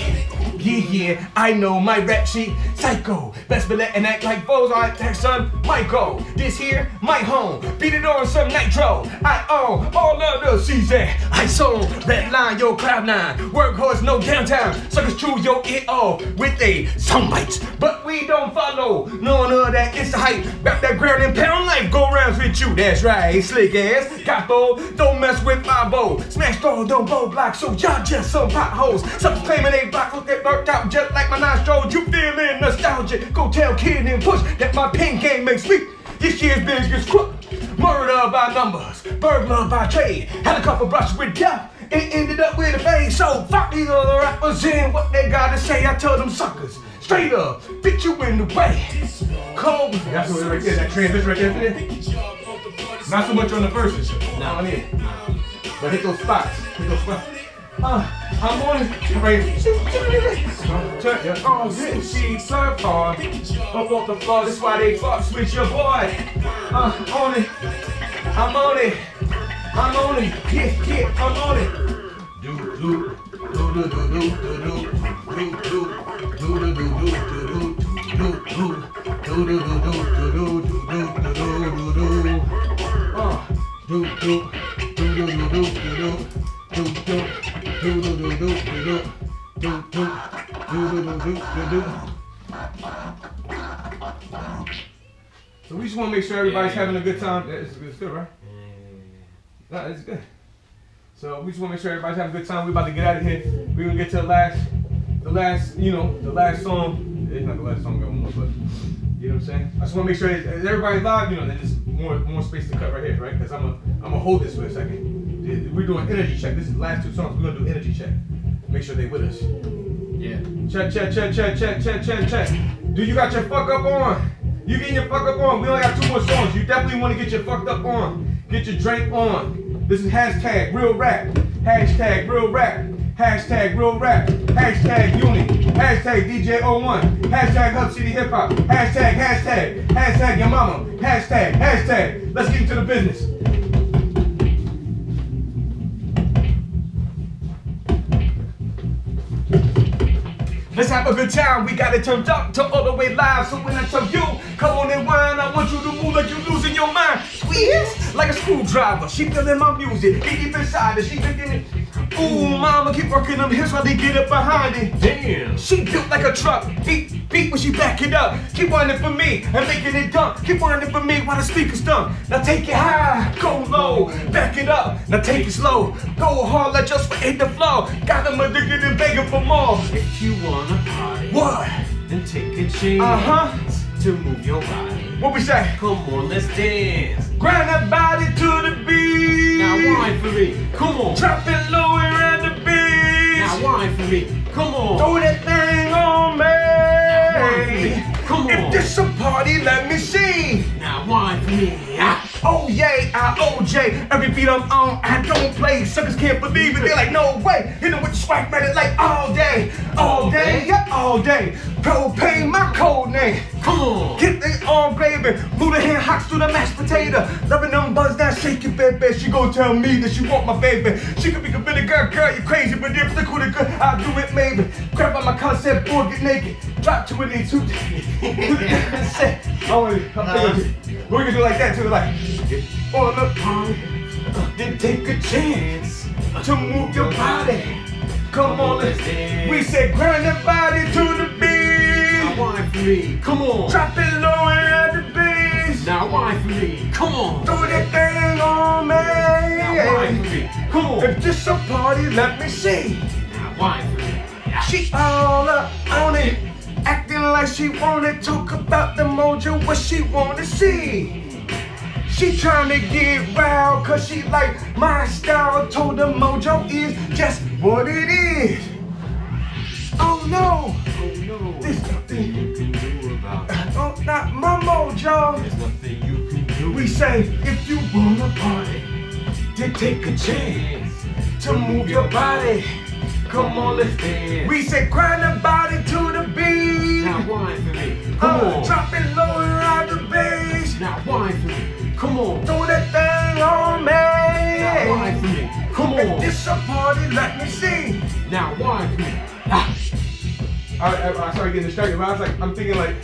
Yeah, I know my rap sheet, psycho. Best believe and act like foes. Alright, son, Michael. This here, my home. Beat it on some nitro. I own all of the season. I sold red line, yo, cloud nine. Workhorse, no downtown. Suckers choose your it all with they some bites. But we don't follow none of that. It's the hype. Back that ground and pound life. Go rounds with you. That's right. Slick ass. Capo. Don't mess with my bow. Smash door, don't bow block. So y'all just some potholes. Suckers claiming they block. Look at burnt out just like my nostrils. You feeling nostalgic? Go tell kid and push that my pen game makes me. This year's biggest crook. Murder by numbers. Burglar by trade. Had a couple brushes with death. It ended up with a fade. So fuck these other rappers and what they gotta say. I tell them suckers straight up, bitch you in the way. Cold. That's what right there. That transition right there. Not so much on the verses. Not on it. But hit those spots. Hit those spots. I'm on it. Right. Oh, she surf hard. Up off the floor. That's why they fucks with your boy. On it. I'm on it. I'm on it. Yeah, I'm on it. Do do do do do do do do do do do do So we just want to make sure everybody's having a good time. It's good, right? No, it's good. So we just want to make sure everybody's having a good time. We're about to get out of here. We're gonna get to the last, you know, the last song. It's not the last song, but you know what I'm saying? I just want to make sure that everybody's live. You know, there's just more space to cut right here, right? Because I'm gonna hold this for a second. We're doing energy check. This is the last two songs. We're gonna do energy check. Make sure they with us. Yeah. Check. Do you got your fuck up on? You getting your fuck up on? We only got 2 more songs. You definitely want to get your fucked up on. Get your drink on. This is hashtag real rap. Hashtag real rap. Hashtag real rap. Hashtag Uni. Hashtag DJ O-Wan. Hashtag Hub City Hip Hop. Hashtag. Hashtag your mama. Hashtag. Let's get into the business. Let's have a good time. We got it turned up to all the way live. So when I tell you, come on and whine, I want you to move like you losing your mind. Squeeze like a screwdriver. She feeling my music. Deep inside her. She thinking it. Ooh, mama, keep working them hips while they get up behind it. Damn. She built like a truck. Beat when she back it up. Keep whining for me and making it dump. Keep whining for me while the speakers dump. Now take it high, go low, back it up. Now take it slow, go hard, let your sweat hit the floor. Got them addicted and begging for more. If you wanna party, what? Then take a chance to move your body. What we say? Come on, let's dance. Grind that body to the beat. Now whine for me. Come on. Drop it low and at the beat. Now whine for me. Come on. Throw that thing on me. Now whine for me. Come on. If this a party, let me see. Now whine for me. Oh yeah, OJ. Every beat I'm on, I don't play. Suckers can't believe it. They're like, no way. Hit them with the swipe ready like all day. All day, yeah, all day. Propane, my code name. Come on. Get they all gravy. Move the hand hocks through the mashed potato. Loving them buzz that shake your baby. She gon' tell me that she want my baby. She could be a bit girl, you crazy, but if the cool good, I'll do it maybe. Grab on my concept board, get naked. Drop to an E2. We're gonna do like that too, like on the party, then take a chance to move your body. Come on, let's dance. We said grind that body to the beat. Now whine for me, come on. Drop it low and at the bass. Now whine for me, come on. Throw that thing on me. Now whine for me, come on. If this a party, let me see. Now whine for me. She all up on it, acting like she wanna talk about the mojo, what she wanna see. She tryna get wild, cause she like my style. Told the mojo is just what it is. Oh no, there's nothing you can do about it. Oh, not my mojo. There's nothing you can do. We say, if you wanna party, then take a chance to move your body. Come on, let's dance. We say grind the body to the beat. Now whine for me. Come on. Drop it low and ride the bass. Now whine for me. Come on. Throw that thing on me. Now whine for me. Come on. If this a party, let me see. Now whine for me. I started getting distracted. But I was like, I'm thinking like,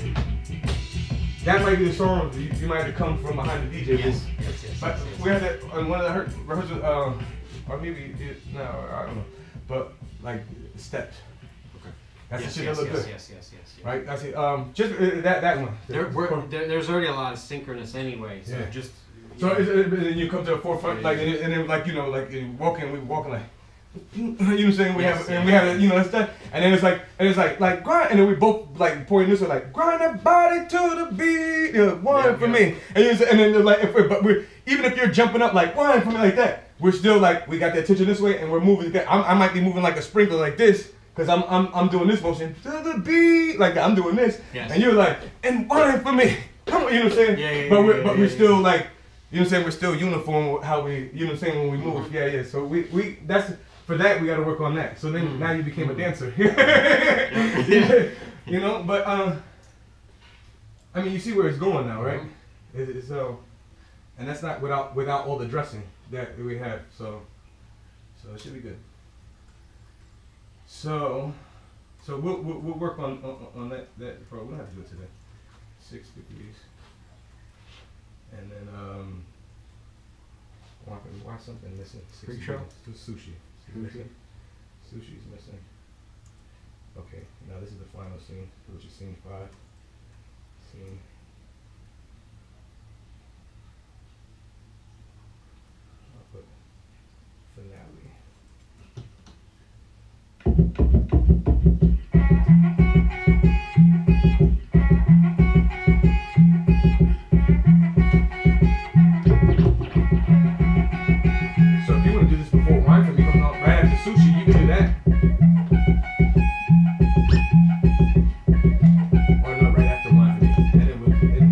that might be the song you might have to come from behind the DJ booth. Yes. We had that on one of the rehearsals, or maybe no, I don't know, but like steps. Okay. That's the shit that look good. Yes. Right. That's it. Just that one. There's already a lot of synchronous anyway. So just. So then you come to the forefront, like, and then like, you know, like we walking like, you know what I'm saying? We have you know, stuff, and then it's like grind, and then we both like pointing this way, like grind that body to the beat, one for me, and then like, even if you're jumping up like one for me like that, we're still like we got the attention this way, and we're moving. I might be moving like a sprinkler like this, cause I'm doing this motion to the beat, like I'm doing this, and you're like and one for me, come on, you know what I'm saying? But we're still like, you know what I'm saying? We're still uniform with how we, you know what I'm saying, when we move. Yeah. So we that's. For that, we got to work on that. So then now you became a dancer. You know, but I mean, you see where it's going now, right? So, and that's not without all the dressing that we have. So it should be good. So we'll work on that. For, we don't have to do it today. 6 degrees, and then why something missing? Freak show. Sushi. Sushi's missing. Okay, now this is the final scene, which is scene 5. I'll put finale. So if you want to do this before wine for me, right after sushi, you can do that. Or no, right after wine for me. And then we'll do it.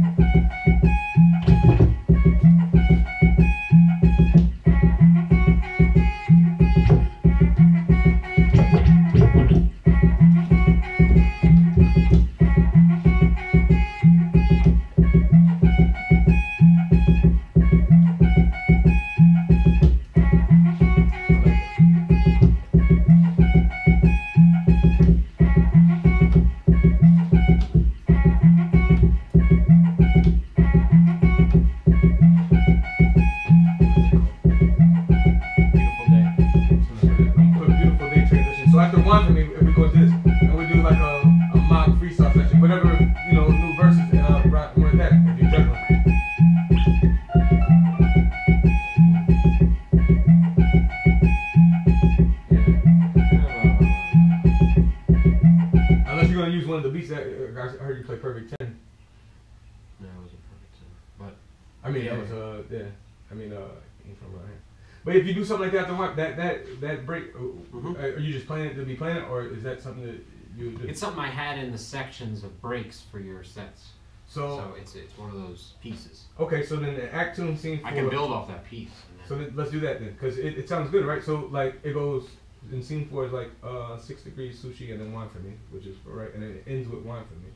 But if you do something like that, that break, are you just playing it to be playing it, or is that something that you do? It's something I had in the sections of breaks for your sets. So it's one of those pieces. Okay, so then the act 2 and scene 4. I can build off that piece. So then, let's do that then, because it sounds good, right? So like it goes in scene 4 is like 6 degrees sushi and then wine for me, which is right, and then it ends with wine for me,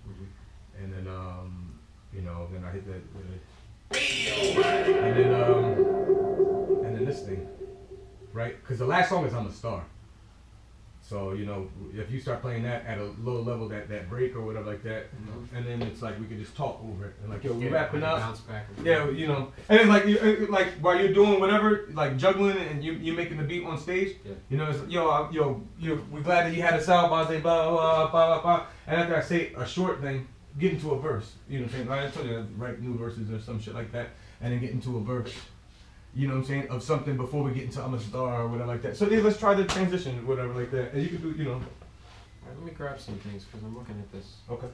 and then you know, then I hit that with it. And then this thing, right? Because the last song is I'm a Star. So, you know, if you start playing that at a low level, that break or whatever like that, you know, and then it's like we can just talk over it and like, yo, we wrapping up. Bounce back. Yeah, you know, and it's like while you're doing whatever, like juggling and you making the beat on stage, you know, it's yo, we're glad that you had us out, blah blah blah blah blah, and after I say a short thing, get into a verse. You know what I'm saying? I told you to write new verses or some shit like that, and then get into a verse. You know what I'm saying? Of something before we get into I'm a Star or whatever like that. So yeah, let's try the transition, whatever like that. And you can do, you know. All right, let me grab some things because I'm looking at this. Okay.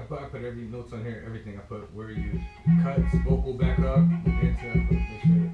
put every notes on here, everything. I put where you cuts, vocal back up, the dancer, I put this shit.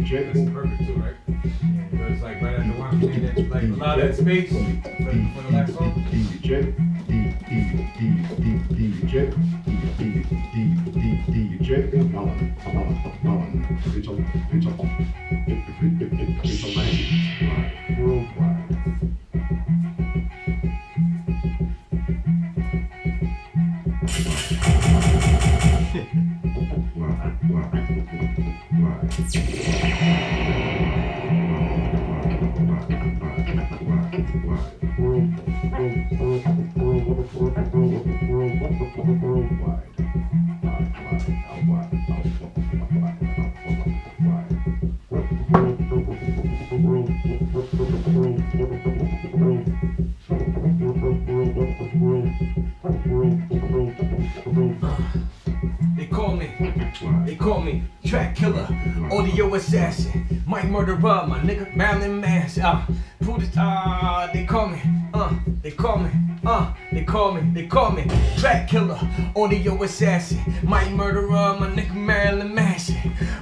That's perfect too, right? But it's like right at the one thing that like allow that space for the last song. They call me track killer, audio assassin, mic murderer, my nigga Marilyn Manson. They call me track killer, audio assassin, mic murderer, my nigga Marilyn Manson.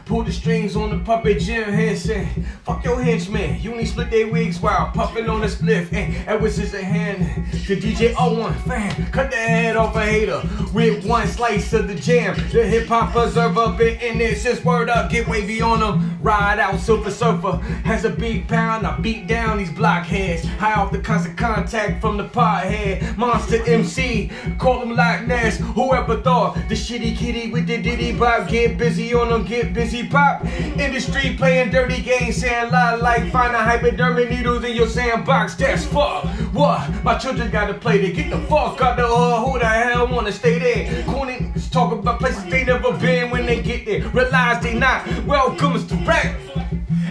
Pull the strings on the puppet Jim Henson. Fuck your henchmen, Uni split their wigs while puffing on a spliff. And that was just a hand to DJ O-Wan fan. Cut the head off a hater with one slice of the jam. The hip hop preserver been in it since word up. Get wavy on them, ride out Silver Surfer. Has a big pound, I beat down these blockheads. High off the constant contact from the pothead. Monster MC, call him Loch Ness. Whoever thought the shitty kitty with the diddy bop. Get busy on them, get busy pop. Industry playing dirty games, saying lie like finding hypodermic needles in your sandbox. That's fuck. What? My children gotta play there. Get the fuck out the hood. Who the hell wanna stay there? Corny talk about places they never been when they get there. Realize they not welcome to rap.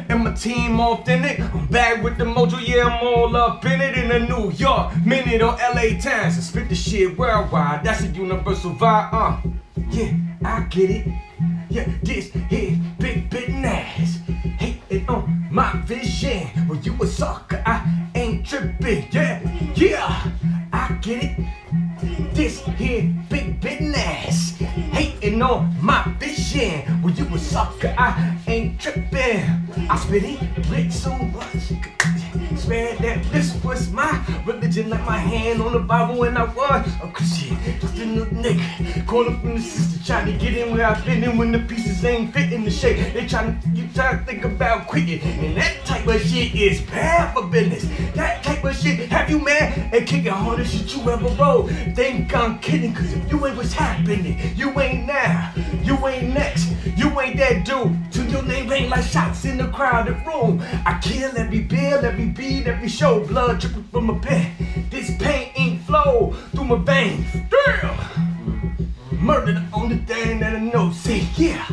And my team off in it. I'm back with the mojo, yeah, I'm all up in it. In a New York minute on LA Times. I spit the shit worldwide, that's a universal vibe, yeah, I get it. Yeah, this here big ass. Hate it on my vision. When you a sucker, I ain't tripping. Yeah, I get it. This here big ass. Hating on my vision. When you a sucker, I ain't tripping. I spit it lit so much. Swear that this was my religion, like my hand on the Bible when I was a Christian. Just a little nigga caught up in the system, trying to get in where I've been in when the pieces ain't fitting the shape. You try to think about quitting, and that type of shit is bad for business. That type of shit have you mad and kick it hardest shit you ever wrote. Think I'm kidding, cause if you ain't what's happening, you ain't now, you ain't next, you ain't that dude. Till your name ain't like shots in the crowded room. I kill every bill, every beat, every show. Blood dripping from my pen. This pain ain't flow through my veins. Damn! Murder the only thing that I know. Say, yeah,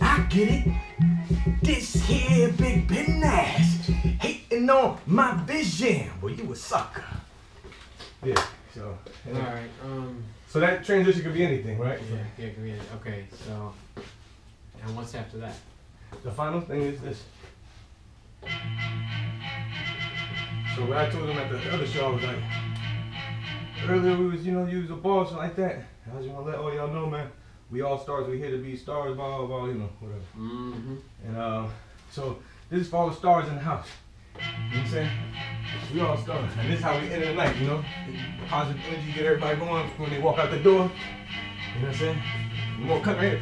I get it. This here big business, hating on my vision. Well, you a sucker. Yeah. So. All right. So that transition could be anything, right? Yeah. Could be anything. Okay. So. And what's after that? The final thing is this. So what I told him at the other show, I was like, earlier we was, you was a boss like that. I just want to let all y'all know, man. We all stars. We here to be stars, blah, blah, blah, whatever. Mm-hmm. And so this is for all the stars in the house. You know what I'm saying? We all stars. And this is how we end the night, Positive energy, get everybody going when they walk out the door. You know what I'm saying? More cut right here.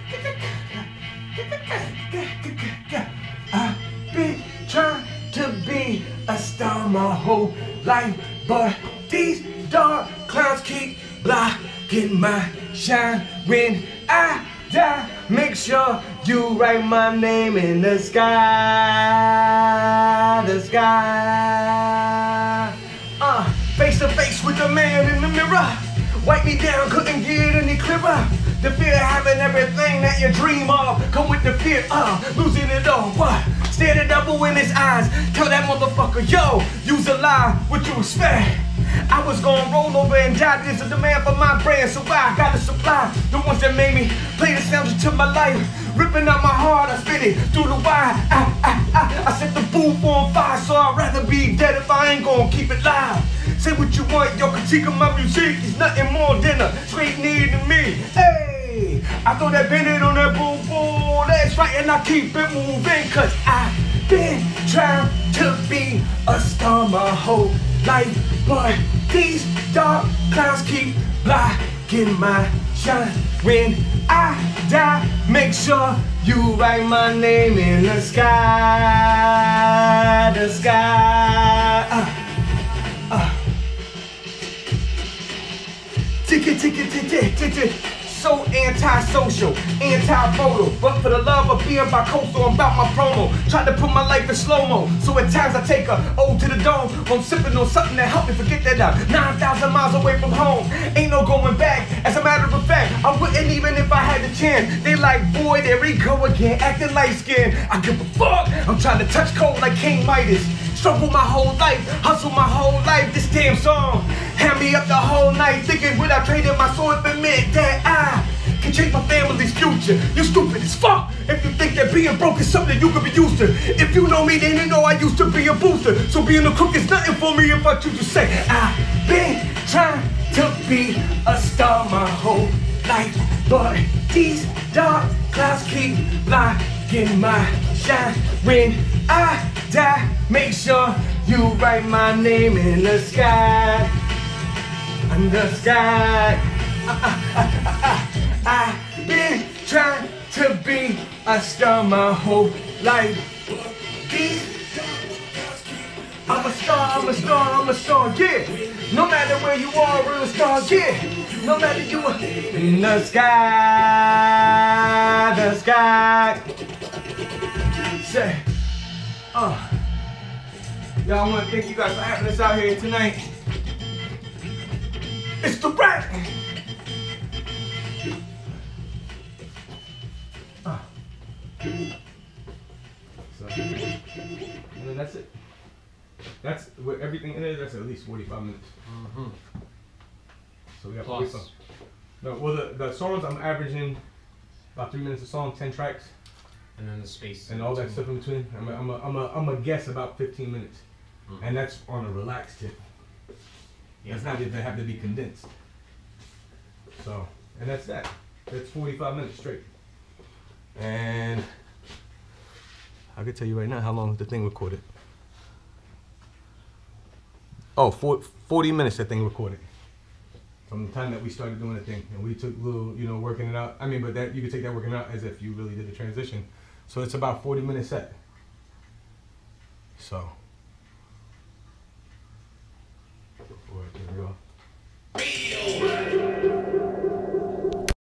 I've been trying to be a star my whole life, but these dark clouds keep blocking my shine. When I die, make sure you write my name in the sky, face to face with the man in the mirror. Wipe me down, couldn't get any clearer. The fear of having everything that you dream of. Come with the fear of losing it all. What? Stare the devil in his eyes. Tell that motherfucker, yo, use a lie. What you expect? I was gonna roll over and die. There's a demand for my brand, so I gotta supply the ones that made me play the sounds into my life. Ripping out my heart, I spit it through the wire. I set the booth on fire, so I'd rather be dead if I ain't gonna keep it live. Say what you want, your critique of my music is nothing more than a straight need to me. Hey, I throw that bend on that boom boom, that's right, and I keep it moving, cause I've been trying to be a star my whole life, but these dark clouds keep blocking my shine. When I die, make sure you write my name in the sky, Ticket. So anti-social, anti-photo, but for the love of being bi-coastal, I'm about my promo. Try to put my life in slow-mo, so at times I take a O to the dome. I'm sipping on something that helped me forget that I'm 9,000 miles away from home. Ain't no going back, as a matter of fact, I wouldn't even if I had the chance. They like, boy, there we go again, acting light-skinned. I give a fuck, I'm trying to touch cold like King Midas. Struggle my whole life, hustle my whole life, this damn song had me up the whole night, thinking would I trade in my soul if it meant that I can change my family's future. You stupid as fuck if you think that being broke is something you could be used to. If you know me, then you know I used to be a booster. So being a crook is nothing for me if I choose to say I've been trying to be a star my whole life, but these dark clouds keep blocking my shine. When I die, make sure you write my name in the sky, in the sky. I've been trying to be a star my whole life. I'm a star, yeah. No matter where you are, we're a star, yeah. No matter you are in the sky, Say, y'all, I want to thank you guys for having us out here tonight. It's the rap. So, and then that's it. That's with everything in it. That's at least 45 minutes. Mm-hmm. So we got plus. 45. No, well, the songs I'm averaging about 3 minutes a song, 10 tracks, and then the space and all that stuff in between. I'm a guess about 15 minutes, and that's on a relaxed tip. Yeah. It's not if they have to be condensed. So, and that's that. That's 45 minutes straight. And I can tell you right now how long the thing recorded. Oh, 40 minutes that thing recorded. From the time that we started doing the thing. And we took a little, working it out. I mean, but that you could take that working out as if you really did the transition. So it's about 40 minutes set. So. Radio.